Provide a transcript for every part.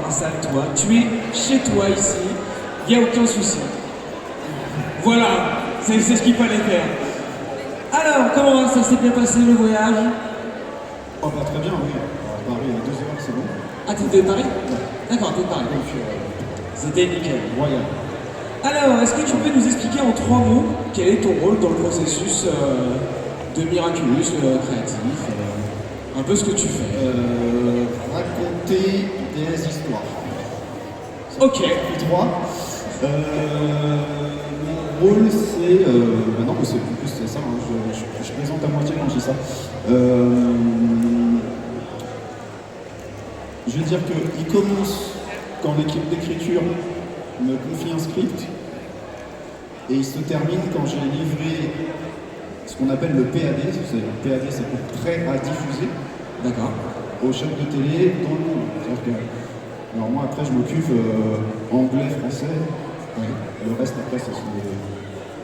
Installe-toi, tu es chez toi ici, il n'y a aucun souci. Voilà, c'est ce qu'il fallait faire. Alors, comment ça s'est bien passé le voyage? Oh bah très bien, oui. Paris, 2 heures, c'est bon. Ah, t'étais de Paris? Ouais. D'accord, t'es de Paris. Donc, C'était nickel. royal. Alors, est-ce que tu peux nous expliquer en 3 mots quel est ton rôle dans le processus de Miraculous créatif, un peu ce que tu fais? Raconter des histoires. Ok. Et 3. Mon rôle, c'est... non, mais c'est en plus c'est ça, hein, je plaisante à moitié quand je dis ça. Je veux dire qu'il commence quand l'équipe d'écriture me confie un script et il se termine quand j'ai livré ce qu'on appelle le PAD. Le PAD, c'est pour prêt à diffuser. D'accord. Aux chaînes de télé dans le monde. Alors moi après je m'occupe anglais, français, ouais. Le reste après ça se...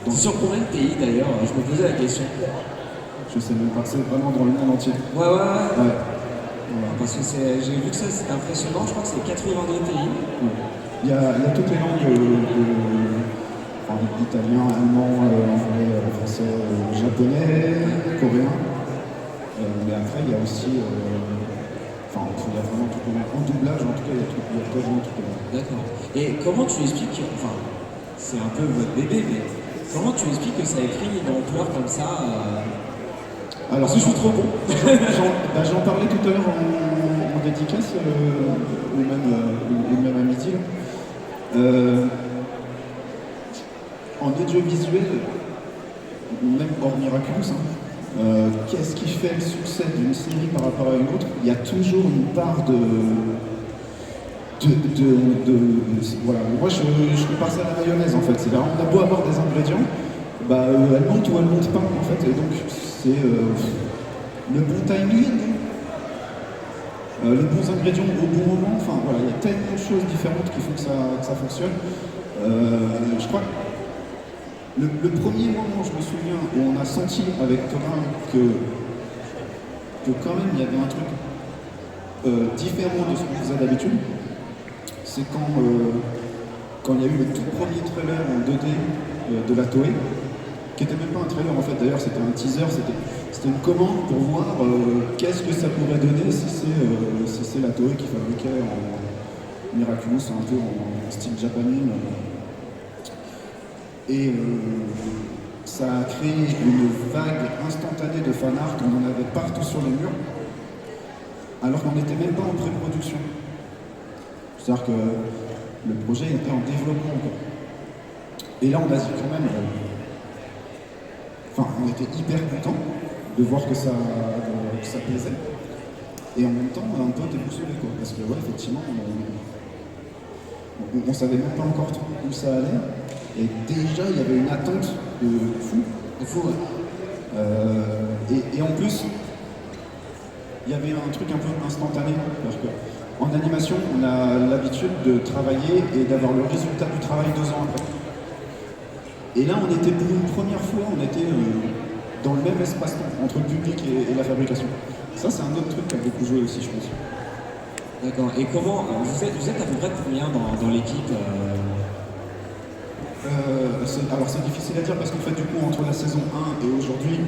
C'est sur combien de pays d'ailleurs? Je me posais la question. Je sais même pas, c'est vraiment dans le monde entier. Ouais. Ouais. Parce que j'ai vu que ça c'est impressionnant, je crois que c'est 82 pays. Ouais. Il y a toutes les langues, enfin, italien, allemand, anglais, français, japonais, coréen. Mais après il y a aussi... Enfin, il y a vraiment tout le monde. En doublage, en tout cas, il y a quasiment tout le monde. D'accord. Et comment tu expliques, enfin, c'est un peu votre bébé, mais comment tu expliques que ça ait pris une ampleur comme ça Alors, parce que je suis trop bon. J'en parlais tout à l'heure en dédicace, ou même à midi. En audiovisuel, même hors Miraculous, qu'est-ce qui fait le succès d'une série par rapport à une autre? Il y a toujours une part de voilà. Moi, je compare ça à la mayonnaise, en fait. C'est-à-dire, on a beau avoir des ingrédients, bah, elle monte ou elle monte pas, en fait. Et donc, c'est le bon timing, les bons ingrédients au bon moment. Enfin, voilà, il y a tellement de choses différentes qui font que ça fonctionne. Je crois que le premier moment, je me souviens, où on a senti avec Thomas que quand même il y avait un truc différent de ce qu'on faisait d'habitude, c'est quand il y a eu le tout premier trailer en 2D de la Toei, qui n'était même pas un trailer en fait, d'ailleurs c'était un teaser, c'était une commande pour voir qu'est-ce que ça pourrait donner si c'est la Toei qui fabriquait en Miraculous, un peu en style japonais. Et ça a créé une vague instantanée de fanart, on en avait partout sur les murs, alors qu'on n'était même pas en pré-production. C'est-à-dire que le projet était en développement encore. Et là, on a dit quand même... Enfin, on était hyper contents de voir que ça plaisait. Et en même temps, un peu déboussolé, quoi. Parce que, ouais, effectivement, on savait même pas encore où ça allait. Et déjà, il y avait une attente de fou. De fou, ouais. Et en plus, il y avait un truc un peu instantané. Parce que, en animation, on a l'habitude de travailler et d'avoir le résultat du travail 2 ans après. Et là, on était pour une première fois, on était dans le même espace-temps entre le public et la fabrication. Ça, c'est un autre truc qui a beaucoup joué aussi, je pense. D'accord. Et comment vous êtes à peu près combien dans l'équipe Alors, c'est difficile à dire parce qu'en fait, du coup, entre la saison 1 et aujourd'hui,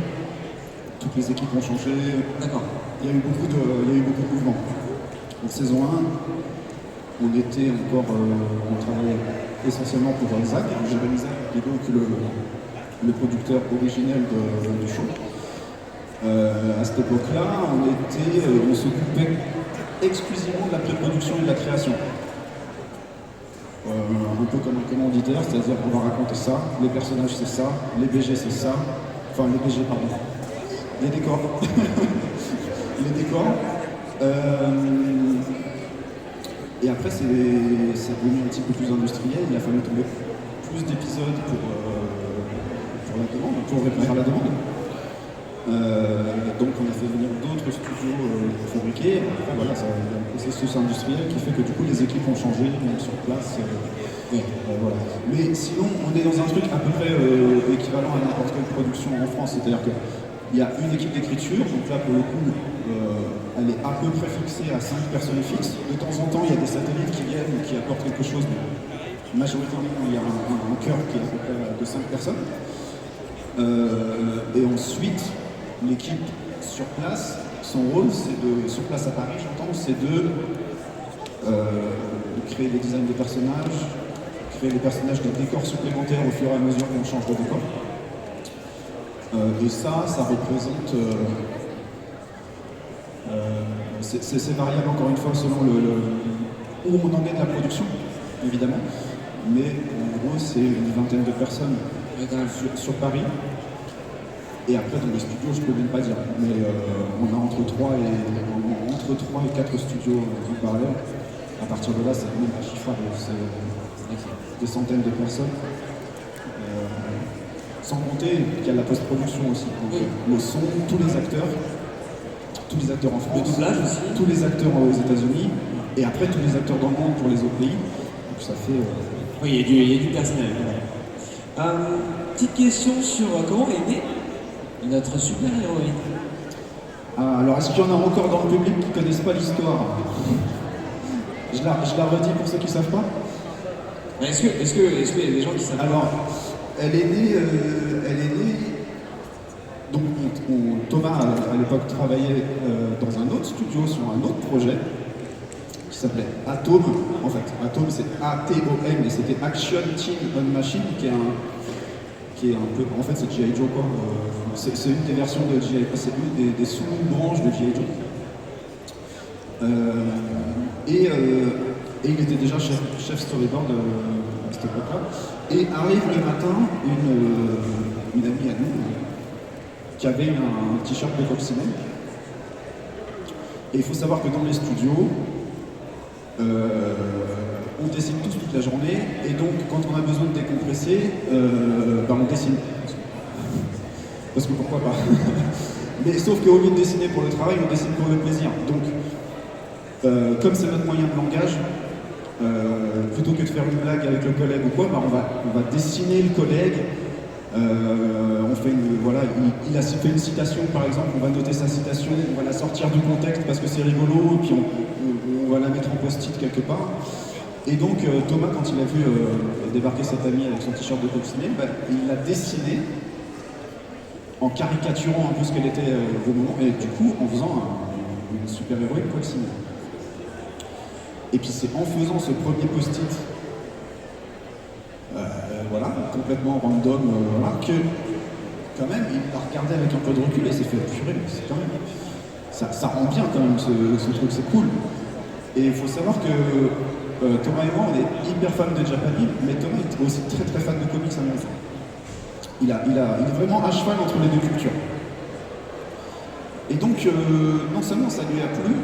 toutes les équipes ont changé. D'accord. Il y a eu beaucoup de mouvements. En saison 1, on était encore, on travaillait essentiellement pour Zach, Jérémy Zach, qui est donc le producteur originel du show. À cette époque-là, on s'occupait exclusivement de la pré-production et de la création. Un peu comme un commanditaire, c'est-à-dire qu'on va raconter ça, les personnages c'est ça, les BG c'est ça, enfin les BG pardon, les décors. Les décors. Et après, c'est devenu un petit peu plus industriel. Il a fallu trouver plus d'épisodes pour la demande, pour répondre à la demande. Donc, on a fait venir d'autres studios pour fabriquer. Après, voilà, il y a un processus industriel qui fait que du coup, les équipes ont changé, même sur place. Voilà. Mais sinon, on est dans un truc à peu près équivalent à n'importe quelle production en France. C'est-à-dire que Il y a une équipe d'écriture, donc là pour le coup, elle est à peu près fixée à 5 personnes fixes. De temps en temps, il y a des satellites qui viennent ou qui apportent quelque chose, mais majoritairement, il y a un cœur qui est à peu près de 5 personnes. Et ensuite, l'équipe sur place, son rôle, c'est de, sur place à Paris, j'entends, c'est de créer des designs de personnages, créer des personnages de décors supplémentaires au fur et à mesure qu'on change de décor. Et ça représente... c'est variable encore une fois selon où on en est de la production, évidemment. Mais en gros, c'est une vingtaine de personnes sur Paris. Et après, dans les studios, je peux même pas dire. Mais on a entre 3 et 4 studios en parallèle. À partir de là, c'est même pas chiffrable. C'est des centaines de personnes. Sans compter qu'il y a la post-production aussi. Donc, le son, tous les acteurs en France, le doublage aussi, tous les acteurs aux États-Unis, et après tous les acteurs dans le monde pour les autres pays. Donc ça fait. Oui, il y a du personnel. Petite question sur comment est née notre super-héroïne. Alors, est-ce qu'il y en a encore dans le public qui ne connaissent pas l'histoire? Je la redis pour ceux qui ne savent pas. Est-ce qu'il y a des gens qui savent? Alors, elle est née. Donc, Thomas, à l'époque, travaillait dans un autre studio sur un autre projet qui s'appelait Atom. En fait, Atom, c'est A-T-O-M, et c'était Action Team on Machine, qui est un peu. En fait, c'est G.I. Joe, quoi. C'est une des versions de G.I. Joe, c'est une des sous-branches de G.I. Joe. Et il était déjà chef storyboard à cette époque-là. Et arrive le matin une amie à nous qui avait un t-shirt de Coccinelle. Et il faut savoir que dans les studios, on dessine tous toute la journée, et donc quand on a besoin de décompresser, on dessine. Parce que pourquoi pas. Mais sauf qu'au lieu de dessiner pour le travail, on dessine pour le plaisir. Donc, comme c'est notre moyen de langage, plutôt que de faire une blague avec le collègue ou quoi, on va dessiner le collègue. On fait il a fait une citation par exemple, on va noter sa citation, on va la sortir du contexte parce que c'est rigolo, et puis on va la mettre en post-it quelque part. Et donc Thomas, quand il a vu débarquer cette amie avec son t-shirt de Coccinelle, il l'a dessiné en caricaturant un peu ce qu'elle était au moment, et du coup en faisant une super-héroïne Coccinelle. Et puis c'est en faisant ce premier post-it complètement random, que quand même il l'a regardé avec un peu de recul et s'est fait purée, mais c'est quand même. Ça rend bien quand même ce truc, c'est cool. Et il faut savoir que Thomas et moi on est hyper fans de Japanese, mais Thomas est aussi très très fan de comics américains. Il est vraiment à cheval entre les deux cultures. Et donc non seulement ça lui a plu,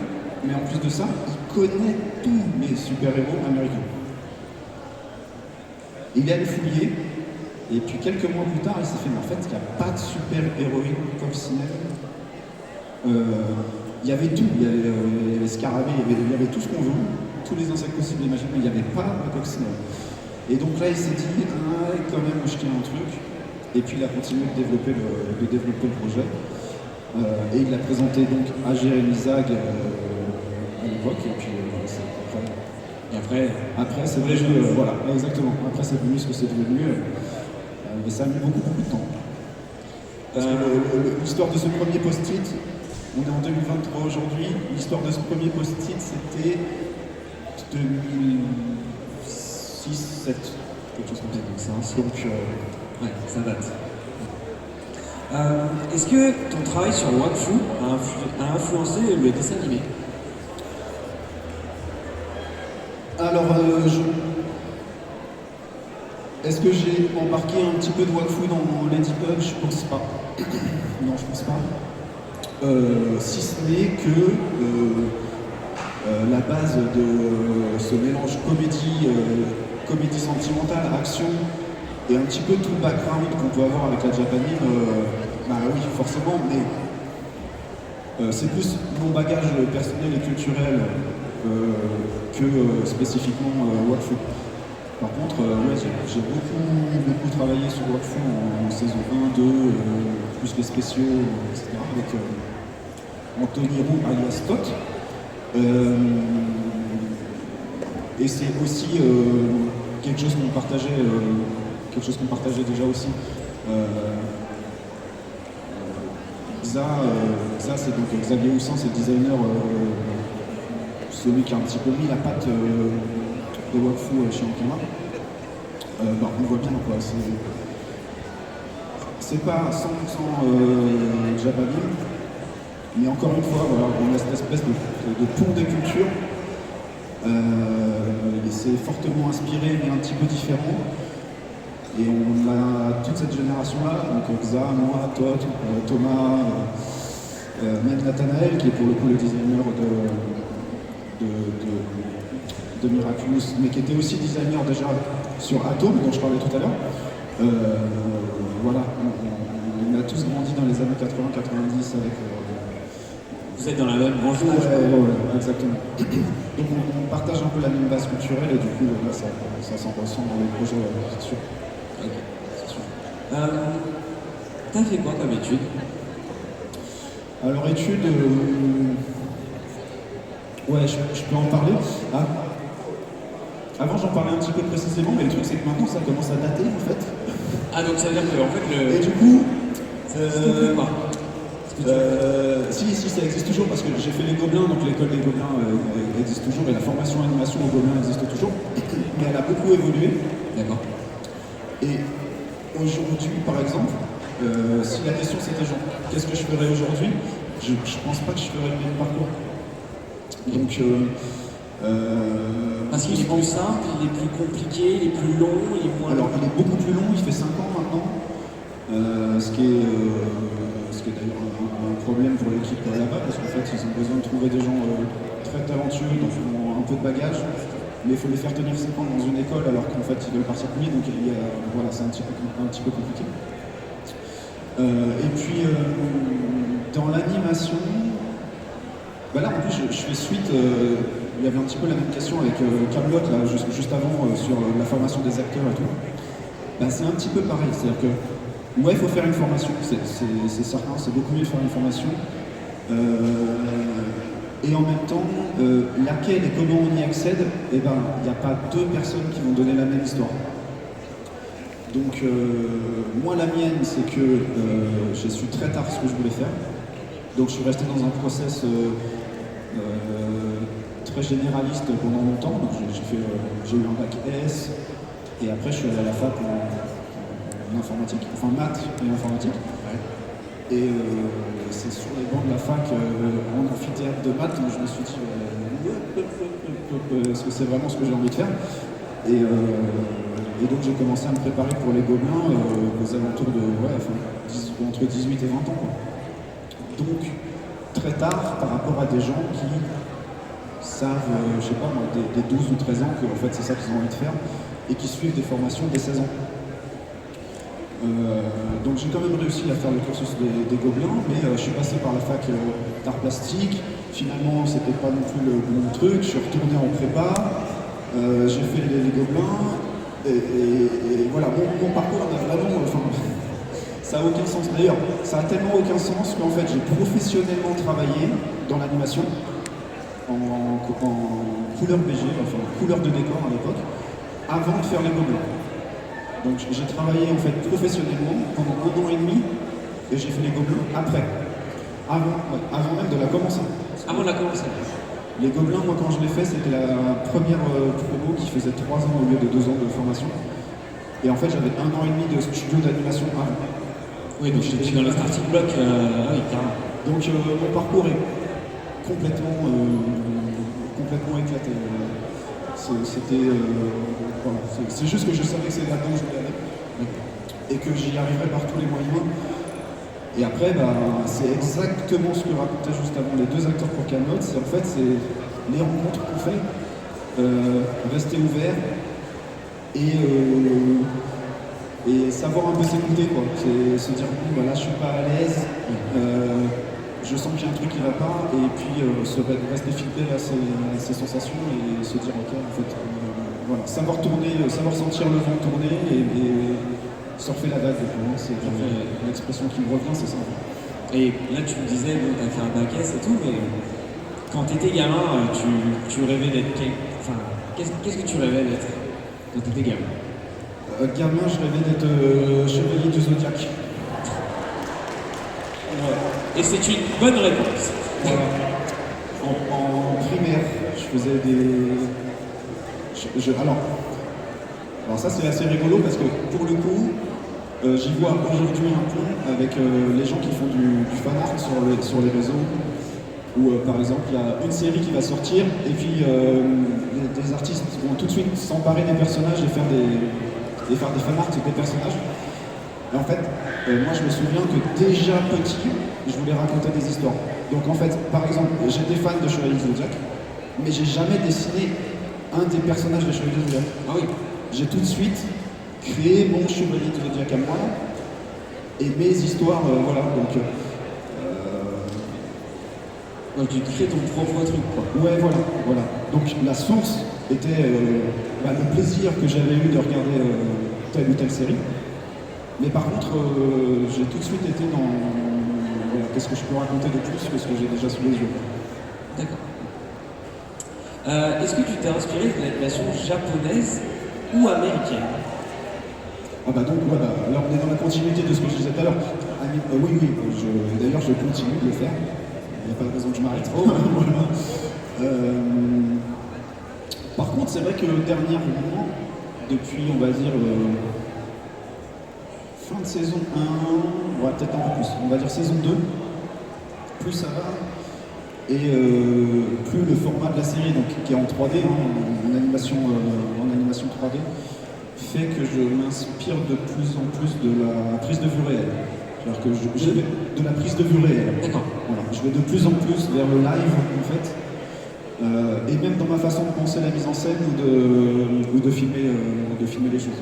mais en plus de ça, il connaît tous les super-héros américains. Il est allé fouiller, et puis quelques mois plus tard, il s'est fait, mais en fait, il n'y a pas de super-héroïne Coccinelle. Il y avait tout, il y avait Scarabée, il y avait tout ce qu'on veut, tous les insectes possibles et imaginables, mais il n'y avait pas de Coccinelle. Et donc là, il s'est dit, quand même, je tiens un truc. Et puis il a continué de développer le projet. Et il l'a présenté donc à Jérémy Zag à l'époque, et puis c'est après. Et après c'est devenu, voilà, exactement. Après c'est devenu ce que c'est devenu, mais ça a mis beaucoup de temps. Parce que l'histoire de ce premier post-it, on est en 2023 aujourd'hui, l'histoire de ce premier post-it c'était 2006, 2007, quelque chose comme ça. Donc ouais, ça date. Est-ce que ton travail sur Wakfu a influencé le dessin animé? Alors, est-ce que j'ai embarqué un petit peu de Wakfu dans Ladybug? Je pense pas. Non, je pense pas. Si ce n'est que la base de ce mélange comédie sentimentale, action, et un petit peu tout le background qu'on peut avoir avec la Japanime, oui, forcément, mais c'est plus mon bagage personnel et culturel que spécifiquement Wakfu. Par contre, ouais, j'ai beaucoup travaillé sur Wakfu en saison 1, 2, plus les spéciaux, etc. avec Anthony Roux alias Scott. Et c'est aussi quelque chose qu'on partageait déjà aussi. Xa, c'est donc Xavier Houssin, c'est le designer, celui qui a un petit peu mis la patte de Wakfu chez Ankama. On voit bien quoi, c'est pas 100% Japanese, mais encore une fois, voilà, on a cette espèce de pont des cultures. Et c'est fortement inspiré, mais un petit peu différent. Et on a toute cette génération-là, donc Xa, moi, toi, Thomas, même Nathanaël, qui est pour le coup le designer de Miraculous, mais qui était aussi designer déjà sur Atom, dont je parlais tout à l'heure. Voilà, on a tous grandi dans les années 80-90 avec... Vous êtes dans la même branche. Ouais, exactement. Donc on partage un peu la même base culturelle et du coup là, ça s'en ressent dans les projets, c'est sûr. Ok, c'est sûr. T'as fait quoi comme étude? Alors études... Ouais, je peux en parler. Avant j'en parlais un petit peu précisément, mais le truc c'est que maintenant ça commence à dater en fait. Ah donc ça veut dire que en fait le... Et du coup... Si, ça existe toujours parce que j'ai fait les Gobelins, donc l'école des Gobelins existe toujours et la formation animation aux Gobelins existe toujours, mais elle a beaucoup évolué. D'accord. Et aujourd'hui, par exemple, si la question c'était genre, qu'est-ce que je ferais aujourd'hui, je pense pas que je ferais le même parcours. Donc, parce qu'il est plus simple, il est plus compliqué, il est plus long, il est moins... Alors, il est beaucoup plus long, il fait 5 ans maintenant, ce qui est d'ailleurs un problème pour l'équipe là-bas, parce qu'en fait, ils ont besoin de trouver des gens très talentueux, donc ils ont un peu de bagage, mais il faut les faire tenir 5 ans dans une école, alors qu'en fait, ils veulent partir plus vite, donc voilà, c'est un petit peu compliqué. Et puis, dans l'animation, là, en plus, je fais suite, il y avait un petit peu la même question avec Camelot, là, juste avant, sur la formation des acteurs et tout. C'est un petit peu pareil, c'est-à-dire que ouais, il faut faire une formation, c'est certain, c'est beaucoup mieux de faire une formation. Et en même temps, laquelle et comment on y accède, il n'y a pas deux personnes qui vont donner la même histoire. Donc, moi, la mienne, c'est que j'ai su très tard ce que je voulais faire. Donc, je suis resté dans un process très généraliste pendant longtemps. Donc, j'ai eu un bac S, et après, je suis allé à la fac en informatique, enfin maths et informatique. Ouais. Et c'est sur les bancs de la fac, en amphithéâtre de maths, où je me suis dit, est-ce que c'est vraiment ce que j'ai envie de faire? Et donc j'ai commencé à me préparer pour les Gobelins aux alentours de entre 18 et 20 ans. Quoi. Donc très tard par rapport à des gens qui savent, je sais pas moi, des 12 ou 13 ans que en fait c'est ça qu'ils ont envie de faire et qui suivent des formations dès 16 ans. Donc j'ai quand même réussi à faire le cursus des Gobelins, mais je suis passé par la fac d'art plastique. Finalement c'était pas non plus le bon truc, je suis retourné en prépa. J'ai fait les Gobelins et voilà, mon parcours n'a vraiment... ça n'a aucun sens. D'ailleurs, ça a tellement aucun sens qu'en fait j'ai professionnellement travaillé dans l'animation en couleur BG, enfin couleur de décor à l'époque, avant de faire les Gobelins. Donc j'ai travaillé en fait professionnellement pendant 1 an et demi et j'ai fait les Gobelins après. Avant même de la commencer. Avant de la commencer. Les Gobelins, moi quand je l'ai fait, c'était la première promo qui faisait 3 ans au lieu de 2 ans de formation. Et en fait, j'avais 1 an et demi de studio d'animation avant. Oui, donc j'étais dans le starting block, oui, carrément. Donc mon parcours est complètement éclaté. C'était... voilà. C'est juste que je savais que c'est là-dedans que je voulais aller. Et que j'y arriverais par tous les moyens. Et après, c'est exactement ce que racontaient juste avant les 2 acteurs pour Camelot. C'est en fait, c'est les rencontres qu'on fait, rester ouvert et savoir un peu s'écouter, quoi. C'est se dire, bon, là, je suis pas à l'aise, je sens qu'il y a un truc qui va pas, et puis rester fidèle à ses sensations et se dire, ok, en fait, voilà, savoir tourner, savoir sentir le vent tourner et surfer la vague. Pour moi, c'est l'expression qui me revient, c'est ça. Et là, tu me disais, bon, t'as fait un bac S et tout, mais quand t'étais gamin, tu rêvais d'être quel... Enfin, qu'est-ce que tu rêvais d'être quand t'étais gamin? Gamin, je rêvais d'être chevalier du Zodiaque. Ouais. Et c'est une bonne réponse. Voilà. En primaire, je faisais des... Alors ça c'est assez rigolo parce que pour le coup, j'y vois aujourd'hui un pont avec les gens qui font du fan art sur les réseaux. Où par exemple il y a une série qui va sortir et puis des artistes vont tout de suite s'emparer des personnages et faire des fan art des personnages. Et en fait, moi je me souviens que déjà petit, je voulais raconter des histoires. Donc en fait, par exemple, j'étais fan de Chevalier du Zodiaque, mais j'ai jamais dessiné un des personnages de Chevalier du Zodiaque. Ah oui. J'ai tout de suite créé mon Chevalier du Zodiaque à moi et mes histoires, voilà. Donc tu crées ton propre truc, quoi. Ouais, voilà. Donc la source était le plaisir que j'avais eu de regarder telle ou telle série. Mais par contre, j'ai tout de suite été dans qu'est-ce que je peux raconter de plus que ce que j'ai déjà sous les yeux. D'accord. Est-ce que tu t'es inspiré de l'animation japonaise ou américaine? Ah bah donc, ouais, là on est dans la continuité de ce que je disais tout à l'heure. Oui, d'ailleurs je continue de le faire. Il n'y a pas de raison que je m'arrête. Oh, voilà. Par contre, c'est vrai que dernièrement, depuis, on va dire, fin de saison 1, ouais, peut-être un peu plus, on va dire saison 2, plus ça va, et plus le format de la série, donc, qui est en 3D, en animation 3D, fait que je m'inspire de plus en plus de la prise de vue réelle. C'est-à-dire que je vais de la prise de vue réelle. D'accord. Voilà. Je vais de plus en plus vers le live, en fait. Et même dans ma façon de penser la mise en scène ou de filmer les choses.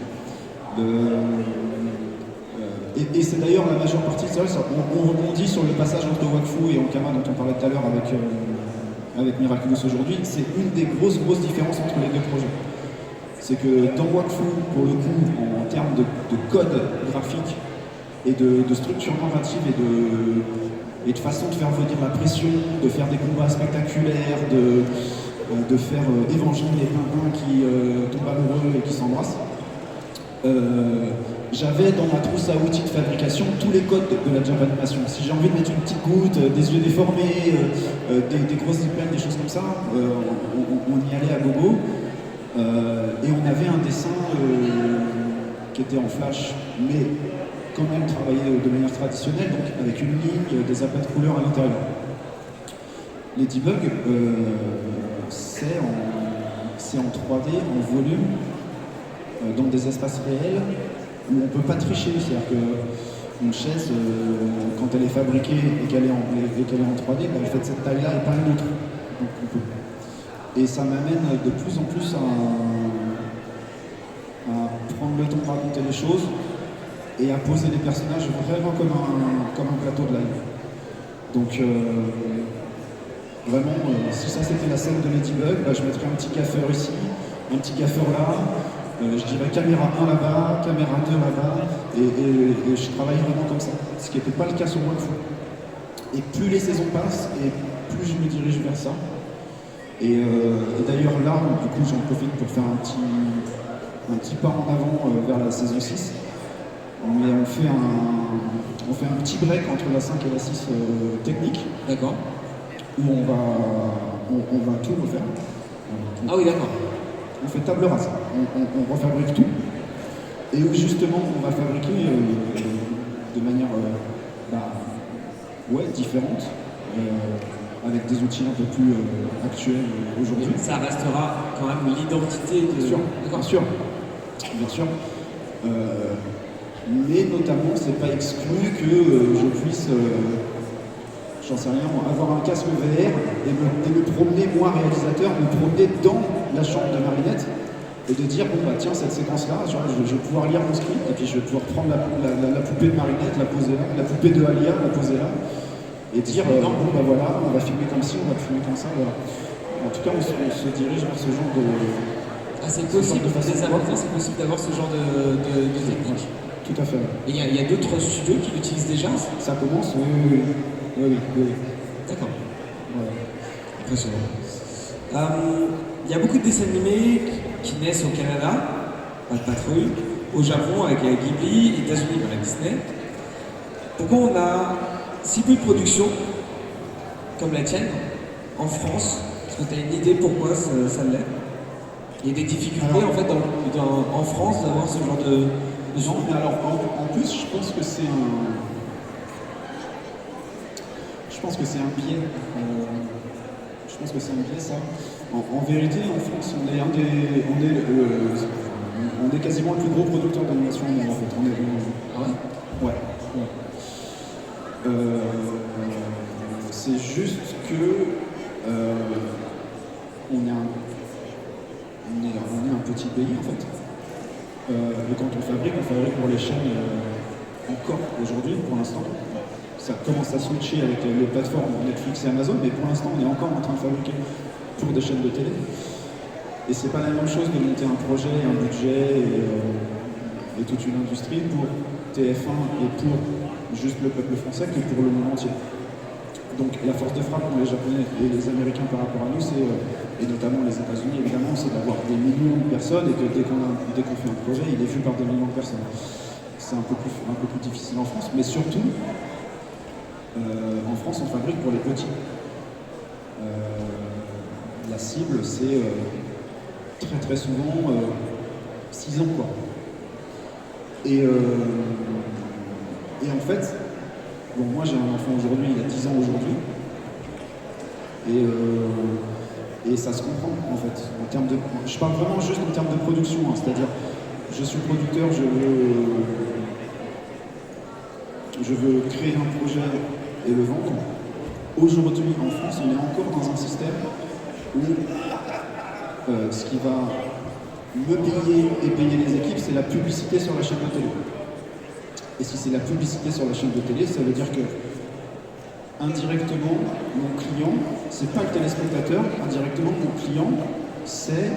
Et c'est d'ailleurs la majeure partie, c'est vrai, on rebondit sur le passage entre Wakfu et Ankama dont on parlait tout à l'heure avec Miraculous aujourd'hui. C'est une des grosses différences entre les deux projets. C'est que dans Wakfu, pour le coup, en termes de code graphique et de structure narrative et de façon de faire venir la pression, de faire des combats spectaculaires, de faire Évangile et Pimpin qui tombent amoureux et qui s'embrassent, j'avais dans ma trousse à outils de fabrication tous les codes de la jump animation. Si j'ai envie de mettre une petite goutte, des yeux déformés, des grosses épaules, des choses comme ça, on y allait à gogo. Et on avait un dessin qui était en flash, mais quand même travaillé de manière traditionnelle, donc avec une ligne, des appâts de couleurs à l'intérieur. Les debugs, c'est en 3D, en volume, dans des espaces réels, où on ne peut pas tricher. C'est-à-dire qu'une chaise, quand elle est fabriquée et qu'elle est en 3D, elle fait de cette taille-là et pas une autre. Donc on peut. Et ça m'amène de plus en plus à prendre le temps de raconter les choses et à poser les personnages vraiment comme un plateau de live. Donc vraiment, si ça c'était la scène de Ladybug, je mettrais un petit gaffeur ici, un petit gaffeur là, je dirais caméra 1 là-bas, caméra 2 là-bas, et je travaille vraiment comme ça, ce qui n'était pas le cas sur Wakfu. Et plus les saisons passent, et plus je me dirige vers ça. Et d'ailleurs là, du coup, j'en profite pour faire un petit pas en avant vers la saison 6. Mais on fait un petit break entre la 5 et la 6 technique. D'accord. Où on va tout refaire. Ah oui, d'accord. On fait table rase. On refabrique tout. Et où justement, on va fabriquer de manière différente. Avec des outils un peu plus actuels aujourd'hui. Ça restera quand même l'identité de... Bien sûr. Mais notamment, c'est pas exclu que je puisse, j'en sais rien, avoir un casque VR et me promener, moi réalisateur, me promener dans la chambre de Marinette et de dire, bon bah tiens, cette séquence-là, je vais pouvoir lire mon script et puis je vais pouvoir prendre la poupée de Marinette, la poser là, la poupée de Alia, la poser là. Et dire, bon bah voilà, on va filmer comme ci, on va filmer comme ça, voilà. En tout cas, on se dirige vers ce genre de... Ah, c'est possible, de façon dès à présent, c'est possible d'avoir ce genre de technique. Tout à fait. Et il y a d'autres studios qui l'utilisent déjà? Ça commence, oui. D'accord. Voilà. Impressionnant. Il y a beaucoup de dessins animés qui naissent au Canada, Pat' Patrouille, au Japon avec Ghibli, États-Unis avec Disney. Pourquoi on a si peu de productions comme la tienne en France? Est-ce que tu as une idée pourquoi ça l'est? Il y a des difficultés en fait en France d'avoir ce genre de non, mais alors en plus, je pense que c'est un. Je pense que c'est un biais. Je pense que c'est un biais, ça. En vérité, en France, on est quasiment le plus gros producteur d'animation au monde, en fait. Ah ouais? Ouais. C'est juste que on est un petit pays, en fait. Et quand on fabrique pour les chaînes encore aujourd'hui, pour l'instant. Ça commence à switcher avec les plateformes Netflix et Amazon, mais pour l'instant, on est encore en train de fabriquer pour des chaînes de télé. Et c'est pas la même chose de monter un projet, un budget et toute une industrie pour TF1 et pour juste le peuple français que pour le monde entier. Donc la force de frappe pour les Japonais et les Américains par rapport à nous, et notamment les États-Unis évidemment, c'est d'avoir des millions de personnes et que dès qu'on fait un projet, il est vu par des millions de personnes. C'est un peu plus difficile en France, mais surtout, en France, on fabrique pour les petits. La cible, c'est très souvent 6 ans, quoi. Et en fait, bon, moi j'ai un enfant aujourd'hui, il a 10 ans aujourd'hui, et ça se comprend en fait. Je parle vraiment juste en termes de production, hein, c'est-à-dire, je suis producteur, je veux créer un projet et le vendre. Aujourd'hui, en France, on est encore dans un système où ce qui va me payer et payer les équipes, c'est la publicité sur la chaîne de télé. Et si c'est la publicité sur la chaîne de télé, ça veut dire que indirectement, mon client, c'est pas le téléspectateur, indirectement, mon client, c'est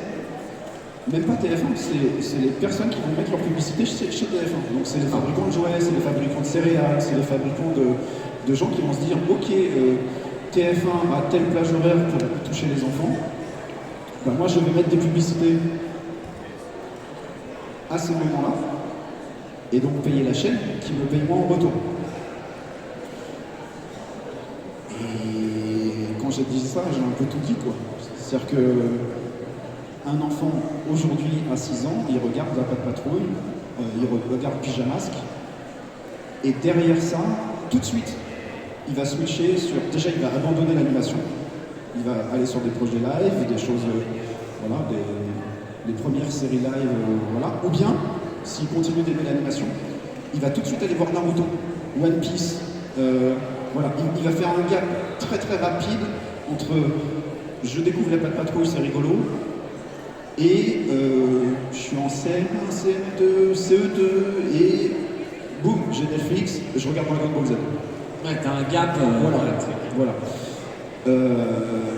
même pas TF1, c'est les personnes qui vont mettre leur publicité chez TF1. Donc c'est les fabricants de jouets, c'est les fabricants de céréales, c'est les fabricants de gens qui vont se dire ok, TF1 a telle plage horaire pour toucher les enfants, ben moi je vais mettre des publicités à ce moment-là et donc payer la chaîne qui me paye moi en retour. Et quand j'ai dit ça, j'ai un peu tout dit, quoi. C'est-à-dire que un enfant aujourd'hui à 6 ans, il regarde la Pat' Patrouille, il regarde Pyjamasque, et derrière ça, tout de suite, il va switcher sur. Déjà, il va abandonner l'animation, il va aller sur des projets live, des choses, voilà, des premières séries live, voilà. Ou bien, s'il continue d'aimer l'animation, il va tout de suite aller voir Naruto, One Piece, voilà. Il va faire un gap très rapide entre je découvre la Pat' Patrouille, c'est rigolo, et je suis en CM1, CM2, CE2, et boum, j'ai Netflix, je regarde Dragon Ball Z. Ouais, t'as un gap. Voilà.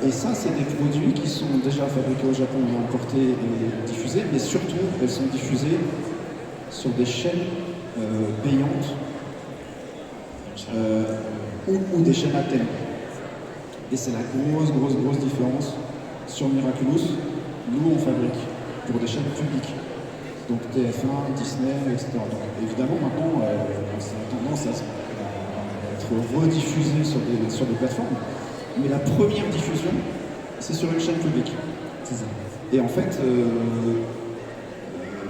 Et ça, c'est des produits qui sont déjà fabriqués au Japon et importés et diffusés, mais surtout, elles sont diffusées sur des chaînes payantes ou des chaînes à thème. Et c'est la grosse différence sur Miraculous. Nous, on fabrique pour des chaînes publiques, donc TF1, Disney, etc. Donc, évidemment, maintenant, ça a tendance à être rediffusé sur des plateformes, mais la première diffusion, c'est sur une chaîne publique. C'est ça. Et en fait,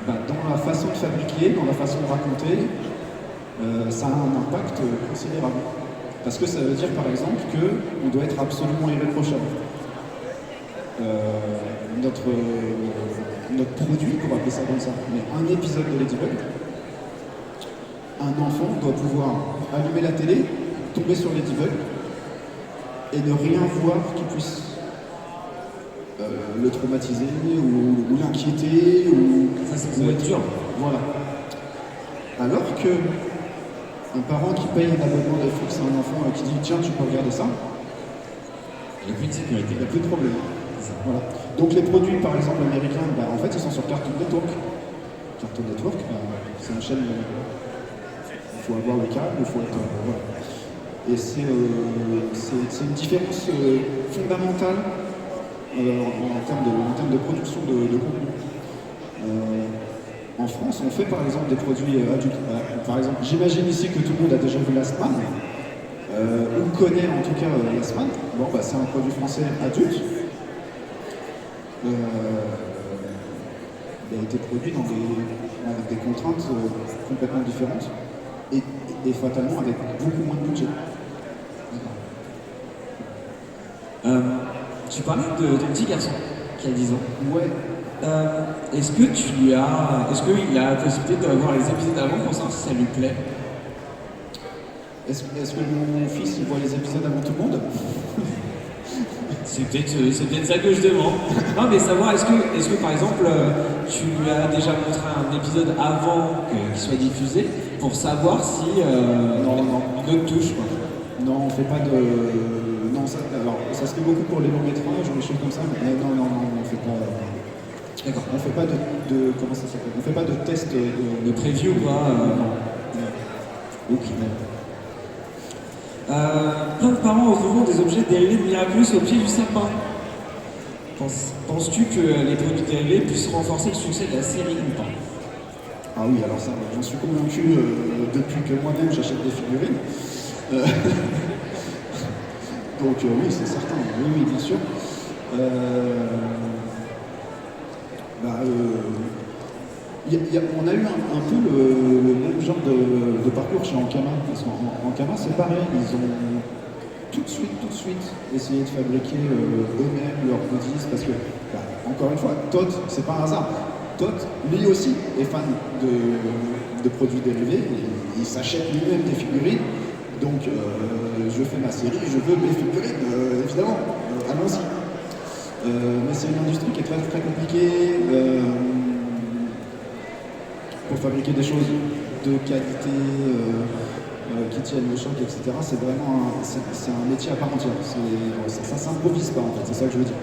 dans la façon de fabriquer, dans la façon de raconter, ça a un impact considérable. Parce que ça veut dire, par exemple, qu'on doit être absolument irréprochable. Notre produit, pour appeler ça comme ça, mais un épisode de Ladybug, un enfant doit pouvoir allumer la télé, tomber sur Ladybug et ne rien voir qui puisse le traumatiser ou l'inquiéter ou Ça doit être dur. Voilà. Alors que un parent qui paye un abonnement Netflix à un enfant et qui dit tiens tu peux regarder ça, Il n'y a plus de sécurité. il n'y a plus de problème. Voilà. Donc les produits, par exemple, américains, bah, en fait, ils sont sur Cartoon Network. Cartoon Network, bah, c'est une chaîne... il faut avoir le câble, il faut être... voilà. Et c'est une différence fondamentale en termes de production de contenu. En France, on fait par exemple des produits adultes. Par exemple, j'imagine ici que tout le monde a déjà vu Last Man, ou connaît en tout cas Last Man. Bon, bah, c'est un produit français adulte. Il a été produit avec des contraintes complètement différentes et fatalement avec beaucoup moins de budget. Tu parlais de ton petit garçon qui a 10 ans. Ouais. Est-ce qu'il a la possibilité de voir les épisodes avant pour savoir si ça lui plaît? Est-ce que mon fils il voit les épisodes avant tout le monde? C'est peut-être ça que je demande. Non, mais savoir, est-ce que par exemple, tu lui as déjà montré un épisode avant qu'il soit diffusé pour savoir si Non. une autre touche, quoi. Non, on fait pas de. Non, ça se fait beaucoup pour les longs métrages ou des choses comme ça, mais non, on fait pas. D'accord. On fait pas de comment ça s'appelle? On fait pas de test De preview, quoi. Non. Ok. Plein de parents ouvrent des objets dérivés de Miraculous au pied du sapin. Penses-tu que les produits dérivés puissent renforcer le succès de la série ou pas? Ah oui, alors ça, j'en suis convaincu depuis que moi-même j'achète des figurines. Donc oui, c'est certain, oui, bien sûr. On a eu un peu le même genre de parcours chez Ankama, parce qu'Ankama c'est pareil, ils ont tout de suite essayé de fabriquer eux-mêmes leurs goodies, parce que, encore une fois, Todd, c'est pas un hasard. Todd, lui aussi, est fan de produits dérivés, et il s'achète lui-même des figurines, donc je fais ma série, je veux mes figurines, évidemment, allons-y. Mais c'est une industrie qui est très très compliquée pour fabriquer des choses de qualité qui tiennent le choc, etc. C'est vraiment un métier à part entière. Ça s'improvise pas en fait, c'est ça que je veux dire.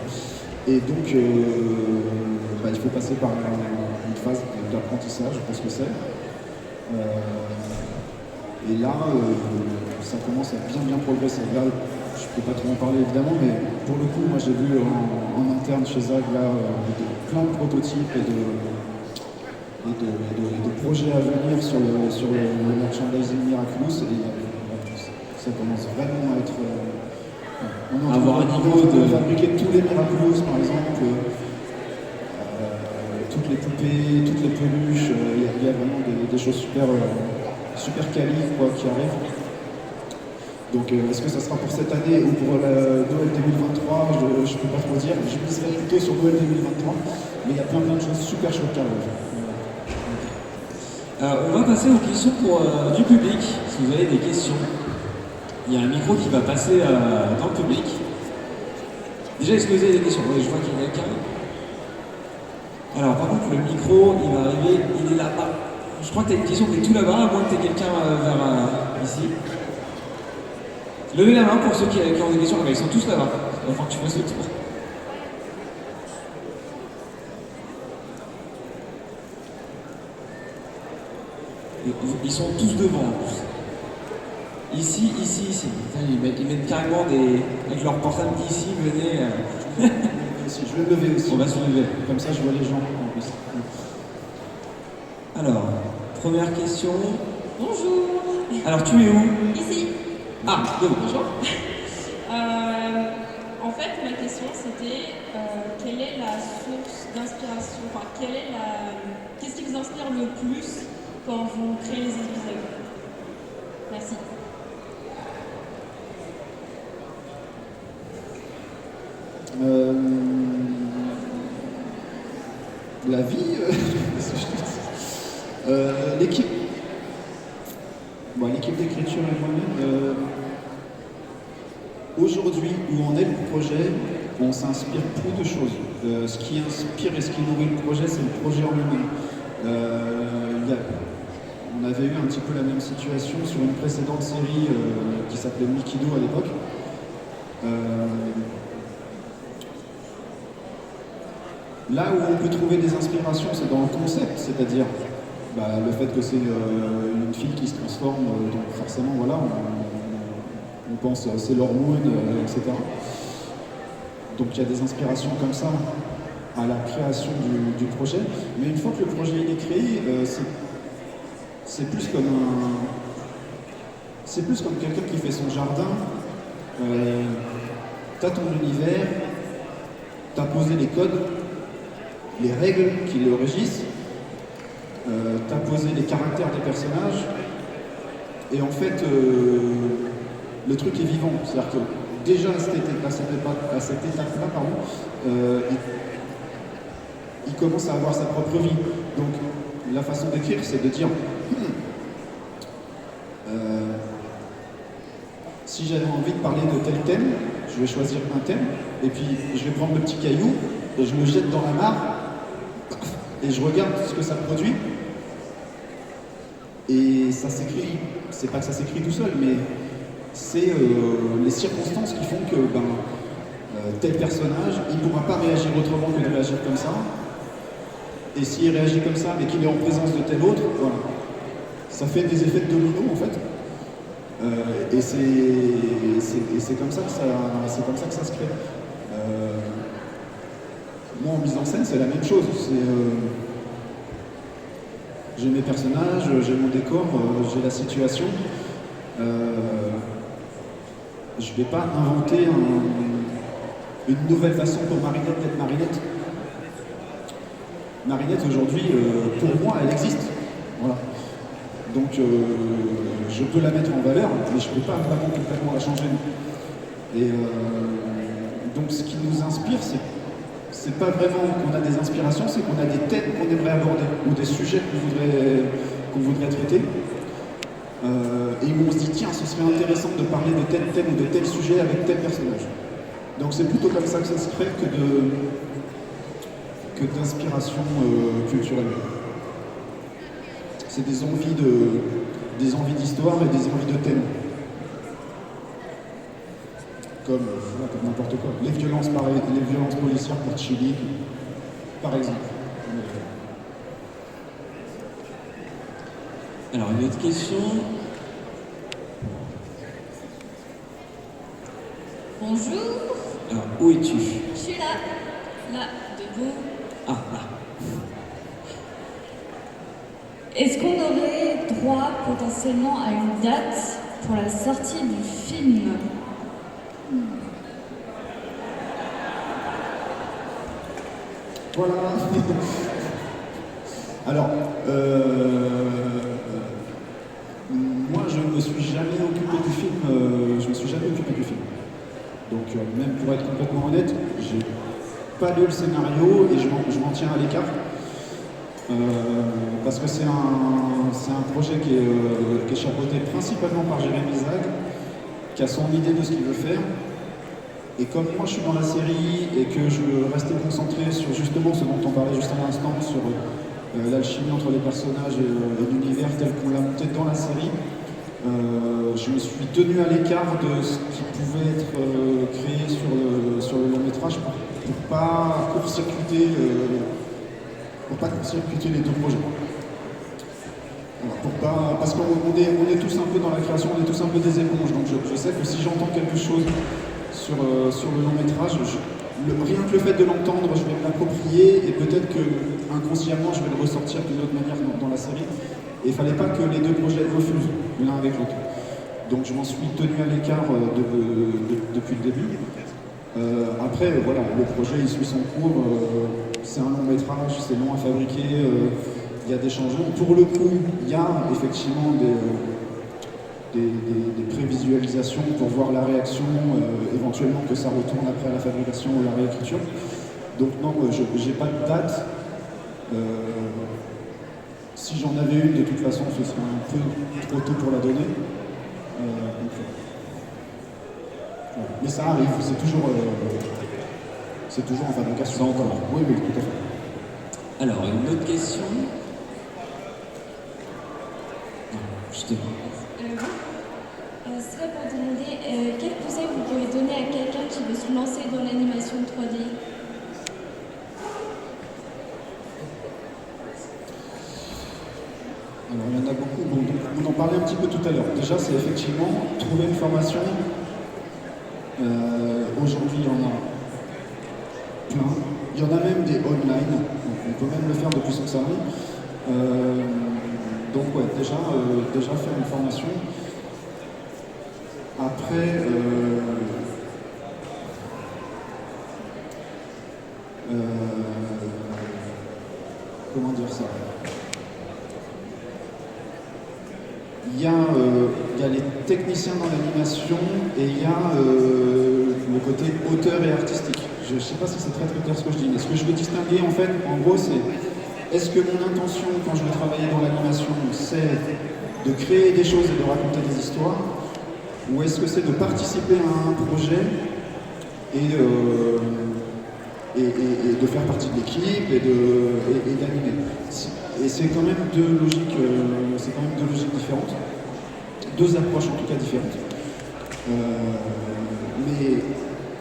Et donc il faut passer par une phase d'apprentissage, je pense que c'est. Et là, ça commence à bien progresser. Là, je peux pas trop en parler évidemment, mais pour le coup, moi j'ai vu en interne chez Zag là, plein de prototypes et de projets à venir sur le merchandising Miraculous, et ça commence vraiment à être... on est en train de fabriquer tous les Miraculous par exemple, toutes les poupées, toutes les peluches, il y a vraiment des choses super quali quoi, qui arrivent. Donc est-ce que ça sera pour cette année ou pour Noël 2023, je peux pas trop dire. Je miserai plutôt sur Noël 2023, mais il y a plein de choses super chouettes qui arrivent. On va passer aux questions du public, si vous avez des questions. Il y a un micro qui va passer dans le public. Déjà, est-ce que vous avez des questions? Oui, je vois qu'il y en a quelqu'un. Alors, par contre, le micro, il va arriver, il est là-bas. Je crois que tu as une question qui est tout là-bas, à moins que tu aies quelqu'un vers ici. Levez la main pour ceux qui ont des questions. Ils sont tous là-bas. Il va falloir que tu fasses le tour. Ils sont tous devant en plus. Ici. Putain, ils mettent carrément avec leur portable ici, venez. Je vais me lever aussi. On va se lever. Comme ça, je vois les gens en plus. Alors, première question. Bonjour. Alors, tu es où? Ici. Ah, devant. Bonjour. En fait, ma question c'était quelle est la source d'inspiration, enfin, qu'est-ce qui vous inspire le plus quand vous créez les épisodes? Merci. La vie, l'équipe. Bon, l'équipe d'écriture et moi-même. Aujourd'hui, où on est le projet, on s'inspire plus de choses. Ce qui inspire et ce qui nourrit le projet, c'est le projet en lui-même. On avait eu un petit peu la même situation sur une précédente série qui s'appelait Mikido à l'époque. Là où on peut trouver des inspirations, c'est dans le concept, c'est-à-dire le fait que c'est une fille qui se transforme, donc forcément, voilà, on pense Sailor Moon, etc. Donc il y a des inspirations comme ça à la création du projet, mais une fois que le projet il est créé, c'est plus comme c'est plus comme quelqu'un qui fait son jardin. T'as ton univers, t'as posé les codes, les règles qui le régissent, t'as posé les caractères des personnages, et en fait, le truc est vivant. C'est-à-dire que déjà à cette étape-là, il commence à avoir sa propre vie. Donc la façon d'écrire, c'est de dire si j'avais envie de parler de tel thème, je vais choisir un thème, et puis je vais prendre le petit caillou, et je le jette dans la mare, et je regarde ce que ça produit. Et ça s'écrit, c'est pas que ça s'écrit tout seul, mais c'est les circonstances qui font que tel personnage, il ne pourra pas réagir autrement que de réagir comme ça. Et s'il réagit comme ça, mais qu'il est en présence de tel autre, voilà. Ça fait des effets de domino en fait. Et c'est comme ça que ça se crée. Moi en mise en scène, c'est la même chose. J'ai mes personnages, j'ai mon décor, j'ai la situation. Je ne vais pas inventer une nouvelle façon pour Marinette d'être Marinette. Marinette aujourd'hui, pour moi, elle existe. Voilà. Donc je peux la mettre en valeur, mais je ne peux pas vraiment complètement la changer. Et donc ce qui nous inspire, c'est pas vraiment qu'on a des inspirations, c'est qu'on a des thèmes qu'on aimerait aborder, ou des sujets qu'on voudrait traiter. Et où on se dit, tiens, ce serait intéressant de parler de tel thème ou de tel sujet avec tel personnage. Donc c'est plutôt comme ça que ça se crée que d'inspiration culturelle. C'est des envies d'histoire et des envies de thème. Comme n'importe quoi. Les violences policières pour Chili, par exemple. Alors, une autre question. Bonjour, Alors, où es-tu? je suis là, debout. Ah, là. Est-ce qu'on aurait droit potentiellement à une date pour la sortie du film? Voilà. Alors, moi je ne me suis jamais occupé du film. Donc, même pour être complètement honnête, j'ai pas lu le scénario et je m'en tiens à l'écart. Parce que c'est un projet qui est chapeauté principalement par Jérémy Zag, qui a son idée de ce qu'il veut faire. Et comme moi je suis dans la série et que je restais concentré sur justement ce dont on parlait juste à l'instant, sur l'alchimie entre les personnages et l'univers tel qu'on l'a monté dans la série, je me suis tenu à l'écart de ce qui pouvait être créé sur le long métrage pour pas court-circuiter les deux projets. Alors, parce qu'on est tous un peu dans la création, on est tous un peu des éponges, donc je sais que si j'entends quelque chose sur le long métrage, rien que le fait de l'entendre, je vais me l'approprier et peut-être que inconsciemment je vais le ressortir d'une autre manière dans la série. Et il ne fallait pas que les deux projets refusent l'un avec l'autre. Donc je m'en suis tenu à l'écart depuis le début. Après, voilà, le projet il suit son cours, c'est un long métrage, c'est long à fabriquer, il y a des changements. Pour le coup, il y a effectivement des prévisualisations pour voir la réaction, éventuellement que ça retourne après à la fabrication ou la réécriture. Donc non, je n'ai pas de date. Si j'en avais une, de toute façon, ce serait un peu trop tôt pour la donner. Voilà. Mais ça arrive, c'est toujours en fabrication. Encore. Oui, tout à fait. Alors, une autre question. Non, justement. Ce serait pour demander quel conseil vous pouvez donner à quelqu'un qui veut se lancer dans l'animation 3D? Alors, il y en a beaucoup. Bon, donc, on en parlait un petit peu tout à l'heure. Déjà, c'est effectivement trouver une formation. Aujourd'hui, il y en a plein. Il y en a même des online. Donc, on peut même le faire depuis son salon. Donc, ouais, déjà faire une formation. Après, comment dire ça? Il y a les techniciens dans l'animation et il y a le côté auteur et artistique. Je ne sais pas si c'est très clair ce que je dis, mais ce que je veux distinguer en fait, en gros, c'est est-ce que mon intention quand je vais travailler dans l'animation, c'est de créer des choses et de raconter des histoires, ou est-ce que c'est de participer à un projet et de faire partie de l'équipe et d'animer. Et c'est quand même deux logiques différentes, deux approches en tout cas différentes. Mais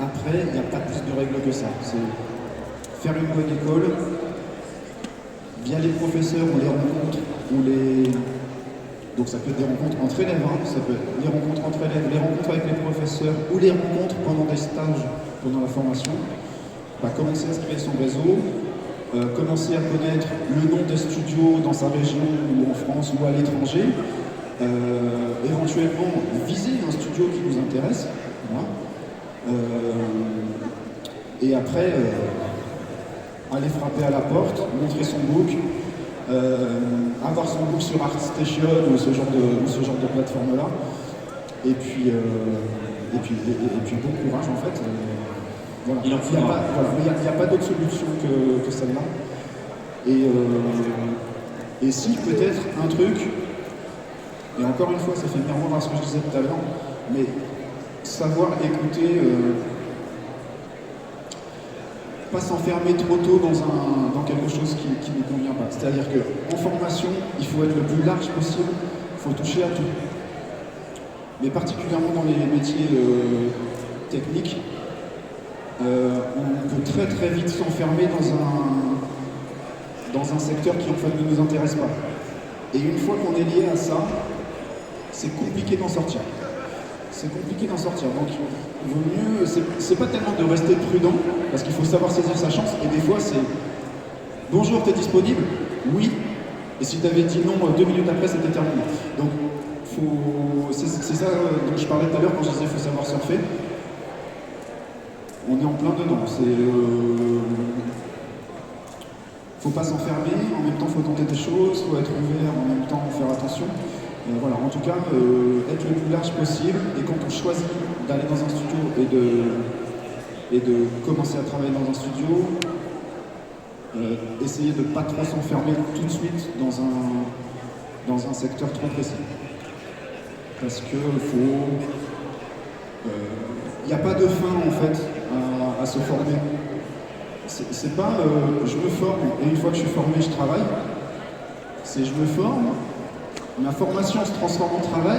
après, il n'y a pas plus de règles que ça. C'est faire une bonne école, via les professeurs ou les rencontres, donc ça peut être des rencontres entre élèves, hein, ça peut être les rencontres entre élèves, les rencontres avec les professeurs ou les rencontres pendant des stages, pendant la formation. Commencer à se créer son réseau, commencer à connaître le nom des studios dans sa région ou en France ou à l'étranger, éventuellement viser un studio qui nous intéresse, voilà. Et après aller frapper à la porte, montrer son book, avoir son book sur ArtStation ou ce genre de plateforme-là, et puis bon courage en fait. Voilà. Il n'y a pas d'autre solution que celle-là. Et si peut-être un truc, et encore une fois ça fait miroir à ce que je disais tout à l'heure, mais savoir écouter, pas s'enfermer trop tôt dans quelque chose qui ne convient pas. C'est-à-dire qu'en formation, il faut être le plus large possible, il faut toucher à tout. Mais particulièrement dans les métiers techniques, on peut très très vite s'enfermer dans un secteur qui en fait ne nous intéresse pas. Et une fois qu'on est lié à ça, c'est compliqué d'en sortir. C'est compliqué d'en sortir. Donc il vaut mieux, c'est pas tellement de rester prudent, parce qu'il faut savoir saisir sa chance, et des fois c'est « Bonjour, t'es disponible ?» Oui. Et si t'avais dit non 2 minutes après, c'était terminé. Donc c'est ça dont je parlais tout à l'heure quand je disais qu'il faut savoir surfer. On est en plein dedans. Faut pas s'enfermer, en même temps faut tenter des choses, faut être ouvert, en même temps faire attention. Voilà, en tout cas, être le plus large possible, et quand on choisit d'aller dans un studio et de commencer à travailler dans un studio, essayer de ne pas trop s'enfermer tout de suite dans un secteur trop précis. Parce que il n'y a pas de fin en fait à se former. C'est pas je me forme et une fois que je suis formé je travaille. C'est je me forme, ma formation se transforme en travail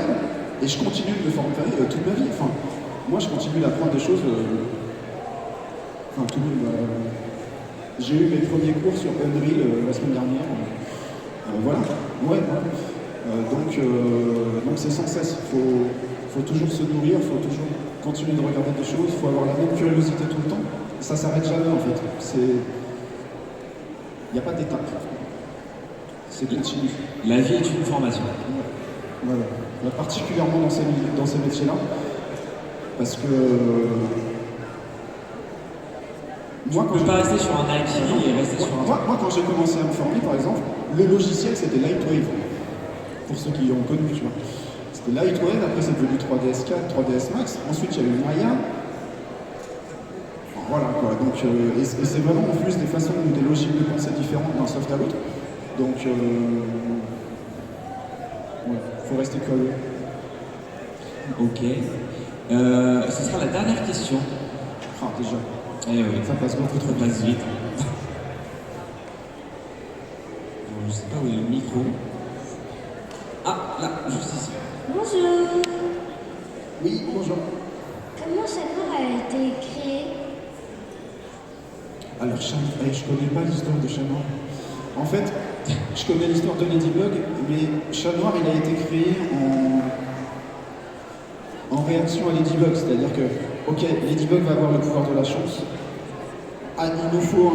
et je continue de me former toute ma vie. Enfin, moi je continue d'apprendre des choses. J'ai eu mes premiers cours sur Unreal la semaine dernière. Voilà. Ouais. Donc c'est sans cesse. Faut toujours se nourrir, faut toujours continuer de regarder des choses, il faut avoir la même curiosité tout le temps. Ça s'arrête jamais en fait. Il n'y a pas d'étape. C'est continu. La vie est une formation. Voilà. Particulièrement dans ces métiers-là. Parce que moi, quand je ne peux pas rester sur un acquis et rester sur un... Moi, quand j'ai commencé à me former, par exemple, le logiciel c'était Lightwave. Pour ceux qui l'ont connu, tu vois. C'était Lightwave, après c'est devenu 3ds 4, 3ds Max, ensuite il y a eu Maya. Voilà quoi, donc, et c'est vraiment en plus des façons ou des logiques de pensée différentes d'un soft à l'autre. Donc, faut rester curieux. Ok. Ce sera la dernière question. Ah, déjà. Eh oui. Ça passe beaucoup trop vite. Je sais pas où est le micro. Ah, là, juste ici. Bonjour. Oui, bonjour. Comment Chaleur a été créé? Alors, je connais pas l'histoire de Chaleur. En fait, Je connais l'histoire de Ladybug, mais Chat Noir, il a été créé en réaction à Ladybug. C'est-à-dire que, ok, Ladybug va avoir le pouvoir de la chance. Ah, il nous faut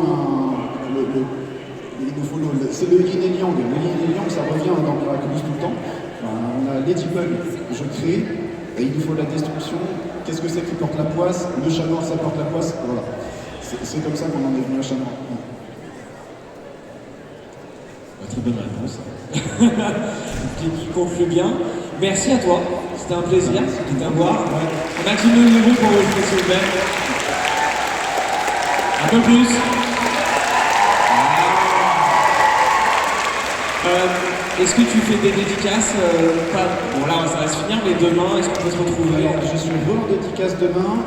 c'est le yin et yang. Le yin et yang, ça revient dans Miraculous tout le temps. On a Ladybug, je crée, et il nous faut la destruction. Qu'est-ce que c'est qui porte la poisse? Le Chat Noir, ça porte la poisse. Voilà. C'est comme ça qu'on en est venu à Chat Noir. Très bonne réponse. qui conclut bien. Merci à toi. C'était un plaisir de t'avoir. On a qui nous levons pour rejouer s'il vous plaît. Un peu plus. Est-ce que tu fais des dédicaces bon là ça va se finir, mais demain, est-ce qu'on peut se retrouver? Alors, je suis en dédicace demain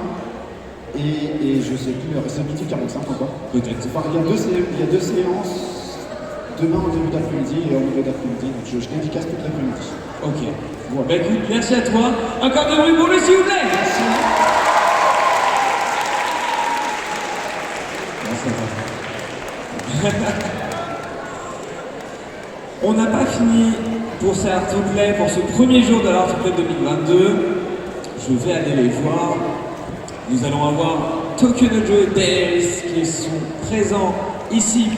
et je sais plus, c'est midi 45 encore. Peut-être. Enfin, il y a deux séances, demain en début d'après-midi et en milieu d'après-midi, donc je dédicace toute l'après-midi. Ok. Voilà. Bah écoute, merci à toi. Encore de bruit pour lui s'il vous plaît. Merci. Merci à toi. On n'a pas fini pour ces Art to Play, pour ce premier jour de l'Art to Play 2022. Je vais aller les voir. Nous allons avoir Tokyo Dojo et Days qui sont présents ici